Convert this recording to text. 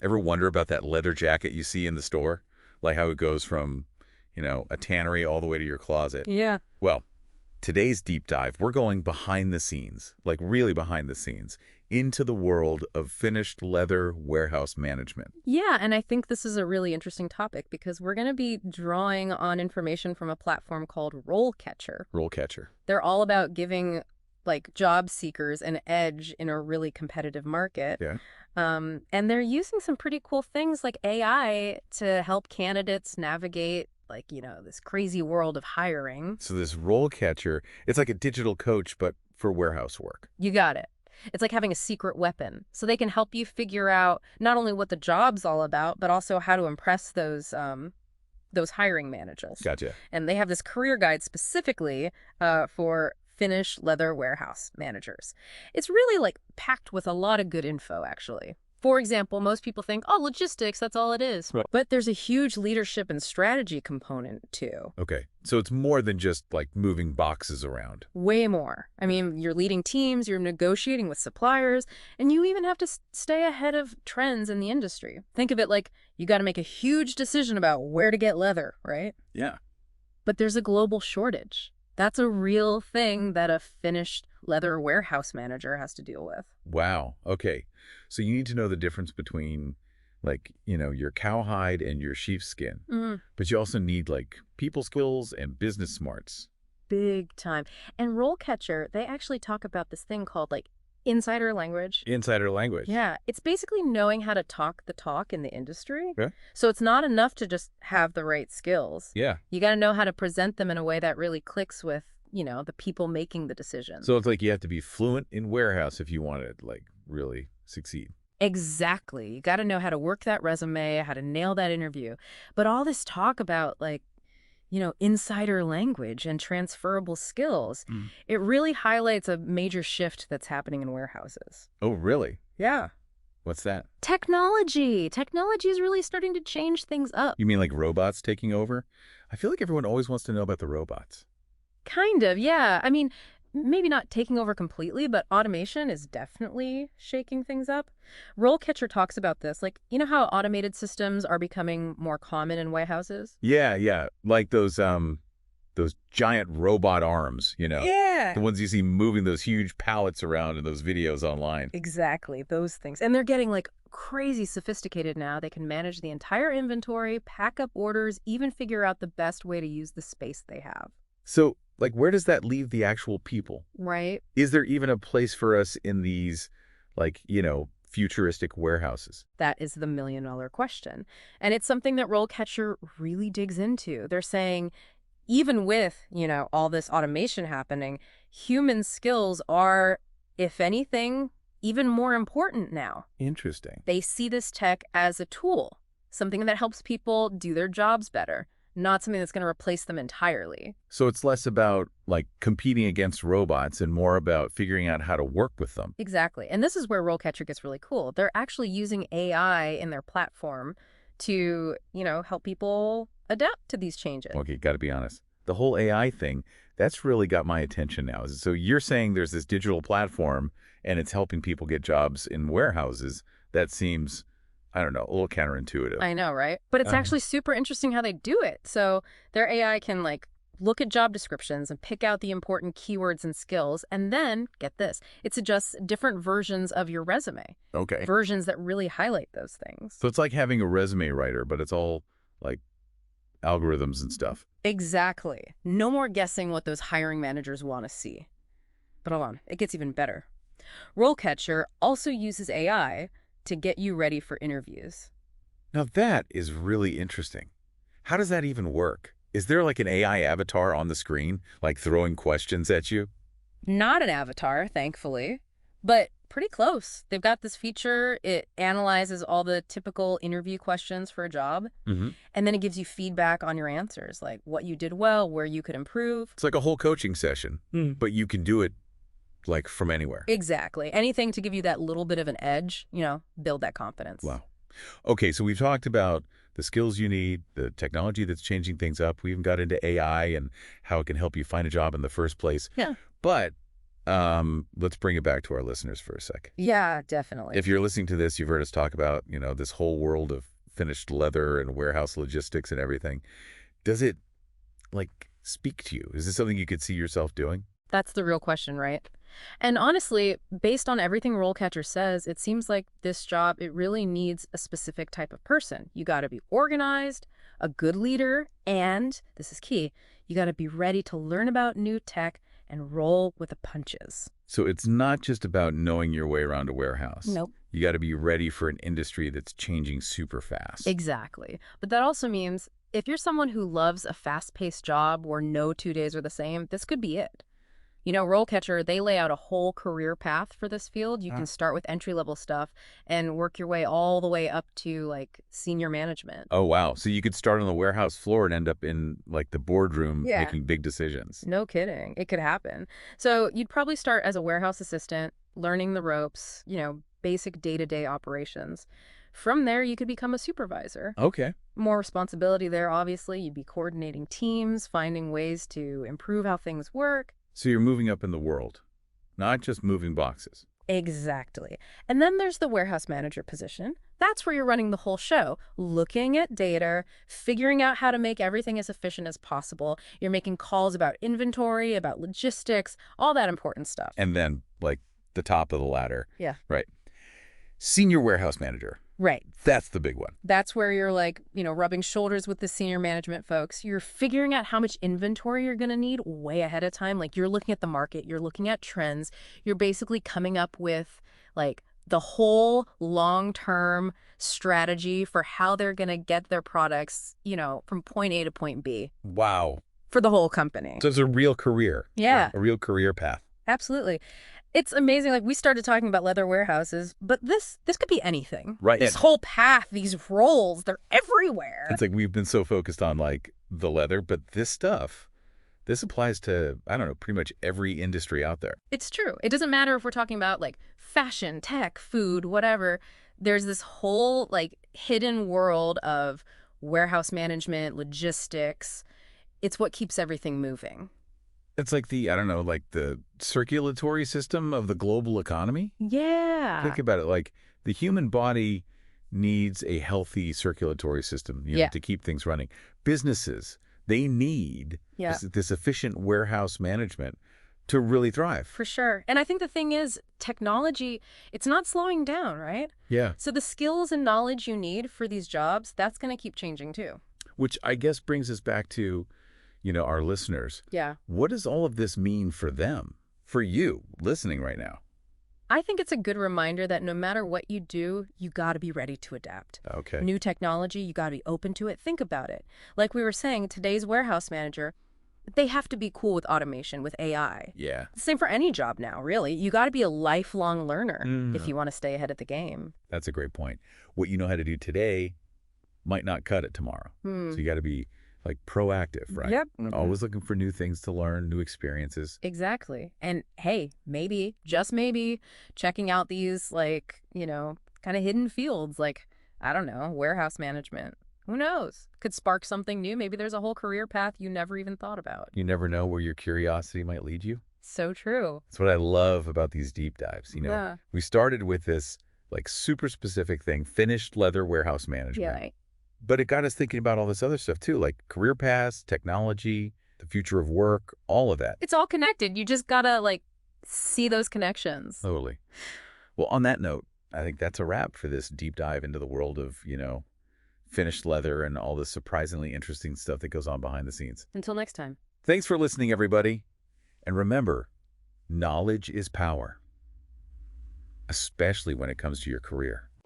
Ever wonder about that leather jacket you see in the store? Like how it goes from, a tannery all the way to your closet. Yeah. Well, today's deep dive, we're going behind the scenes, like really behind the scenes, into the world of finished leather warehouse management. Yeah, and I think this is a really interesting topic because we're going to be drawing on information from a platform called RoleCatcher. RoleCatcher. They're all about giving job seekers an edge in a really competitive market. Yeah. And they're using some pretty cool things like AI to help candidates navigate this crazy world of hiring. So this RoleCatcher, it's like a digital coach, but for warehouse work. You got it. It's like having a secret weapon. So they can help you figure out not only what the job's all about, but also how to impress those hiring managers. Gotcha. And they have this career guide specifically for finished leather warehouse managers. It's really packed with a lot of good info, actually. For example, most people think, oh, logistics, that's all it is. Right. But there's a huge leadership and strategy component, too. Okay. So it's more than just moving boxes around. Way more. I mean, you're leading teams, you're negotiating with suppliers, and you even have to stay ahead of trends in the industry. Think of it like you got to make a huge decision about where to get leather, right? Yeah. But there's a global shortage. That's a real thing that a finished leather warehouse manager has to deal with. Wow. Okay. So you need to know the difference between your cowhide and your sheepskin. Mm, But you also need people skills and business smarts. big time. And RoleCatcher, they actually talk about this thing called insider language. Insider language. Yeah, it's basically knowing how to talk the talk in the industry. Yeah. So it's not enough to just have the right skills. Yeah. You got to know how to present them in a way that really clicks with, the people making the decision. So it's you have to be fluent in warehouse if you want to really succeed. Exactly. You got to know how to work that resume, how to nail that interview. But all this talk about insider language and transferable skills, it really highlights a major shift that's happening in warehouses. Oh, really? Yeah. What's that? Technology. Technology is really starting to change things up. You mean robots taking over? I feel like everyone always wants to know about the robots. Kind of, yeah. I mean, maybe not taking over completely, but automation is definitely shaking things up. RoleCatcher talks about this. How automated systems are becoming more common in warehouses? Yeah, yeah. Like those giant robot arms, Yeah. The ones you see moving those huge pallets around in those videos online. Exactly, those things. And they're getting crazy sophisticated now. They can manage the entire inventory, pack up orders, even figure out the best way to use the space they have. So, where does that leave the actual people? Right. Is there even a place for us in these, futuristic warehouses? That is the million-dollar question. And it's something that RoleCatcher really digs into. They're saying, even with, all this automation happening, human skills are, if anything, even more important now. Interesting. They see this tech as a tool, something that helps people do their jobs better, not something that's going to replace them entirely. So it's less about, competing against robots and more about figuring out how to work with them. Exactly. And this is where RoleCatcher gets really cool. They're actually using AI in their platform to, help people adapt to these changes. Okay, got to be honest. The whole AI thing, that's really got my attention now. So you're saying there's this digital platform and it's helping people get jobs in warehouses. That seems, I don't know, a little counterintuitive. I know, right? But it's actually super interesting how they do it. So their AI can look at job descriptions and pick out the important keywords and skills. And then, get this, it suggests different versions of your resume. Okay. Versions that really highlight those things. So it's like having a resume writer, but it's all algorithms and stuff. Exactly. No more guessing what those hiring managers want to see. But hold on, it gets even better. RoleCatcher also uses AI to get you ready for interviews. Now that is really interesting. How does that even work? Is there an AI avatar on the screen, throwing questions at you? Not an avatar, thankfully, but pretty close. They've got this feature. It analyzes all the typical interview questions for a job, and then it gives you feedback on your answers, like what you did well, where you could improve. It's like a whole coaching session, but you can do it from anywhere. Exactly. Anything to give you that little bit of an edge, build that confidence. Wow. Okay, so we've talked about the skills you need, the technology that's changing things up. We even got into AI and how it can help you find a job in the first place. Yeah. But Let's bring it back to our listeners for a sec. Yeah, definitely. If you're listening to this, you've heard us talk about, this whole world of finished leather and warehouse logistics and everything. Does it, speak to you? Is this something you could see yourself doing? That's the real question, right? And honestly, based on everything RoleCatcher says, it seems like this job, it really needs a specific type of person. You got to be organized, a good leader, and, this is key, you got to be ready to learn about new tech and roll with the punches. So it's not just about knowing your way around a warehouse. Nope. You got to be ready for an industry that's changing super fast. Exactly. But that also means if you're someone who loves a fast-paced job where no 2 days are the same, this could be it. RoleCatcher, they lay out a whole career path for this field. You can start with entry-level stuff and work your way all the way up to, senior management. Oh, wow. So you could start on the warehouse floor and end up in, the boardroom Yeah. making big decisions. No kidding. It could happen. So you'd probably start as a warehouse assistant, learning the ropes, basic day-to-day operations. From there, you could become a supervisor. Okay. More responsibility there, obviously. You'd be coordinating teams, finding ways to improve how things work. So you're moving up in the world, not just moving boxes. Exactly. And then there's the warehouse manager position. That's where you're running the whole show, looking at data, figuring out how to make everything as efficient as possible. You're making calls about inventory, about logistics, all that important stuff. And then, the top of the ladder. Yeah. Right. Senior warehouse manager. Right. That's the big one. That's where you're rubbing shoulders with the senior management folks. You're figuring out how much inventory you're going to need way ahead of time. You're looking at the market, you're looking at trends. You're basically coming up with the whole long-term strategy for how they're going to get their products, from point A to point B. Wow. For the whole company. So it's a real career. Yeah. A real career path. Absolutely. It's amazing. We started talking about leather warehouses, but this could be anything. Right. This whole path, these roles, they're everywhere. It's we've been so focused on the leather, but this applies to, I don't know, pretty much every industry out there. It's true. It doesn't matter if we're talking about fashion, tech, food, whatever. There's this whole hidden world of warehouse management, logistics. It's what keeps everything moving. It's the circulatory system of the global economy. Yeah. Think about it. The human body needs a healthy circulatory system to keep things running. Businesses, they need this efficient warehouse management to really thrive. For sure. And I think the thing is, technology, it's not slowing down, right? Yeah. So the skills and knowledge you need for these jobs, that's going to keep changing too. Which I guess brings us back to our listeners. Yeah. What does all of this mean for them, for you listening right now? I think it's a good reminder that no matter what you do, you got to be ready to adapt. Okay. New technology, you got to be open to it. Think about it. Like we were saying, today's warehouse manager, they have to be cool with automation, with AI. Yeah. Same for any job now, really. You got to be a lifelong learner if you want to stay ahead of the game. That's a great point. What you know how to do today might not cut it tomorrow. So you got to be proactive, right? Yep. Always looking for new things to learn, new experiences. Exactly. And hey, maybe, just maybe, checking out these kind of hidden fields I don't know, warehouse management. Who knows? Could spark something new. Maybe there's a whole career path you never even thought about. You never know where your curiosity might lead you. So true. That's what I love about these deep dives. Yeah. We started with this super specific thing, finished leather warehouse management. Yeah. Right. But it got us thinking about all this other stuff too, like career paths, technology, the future of work, all of that. It's all connected. You just gotta see those connections. Totally. Well, on that note, I think that's a wrap for this deep dive into the world of, finished leather and all the surprisingly interesting stuff that goes on behind the scenes. Until next time. Thanks for listening, everybody. And remember, knowledge is power, especially when it comes to your career.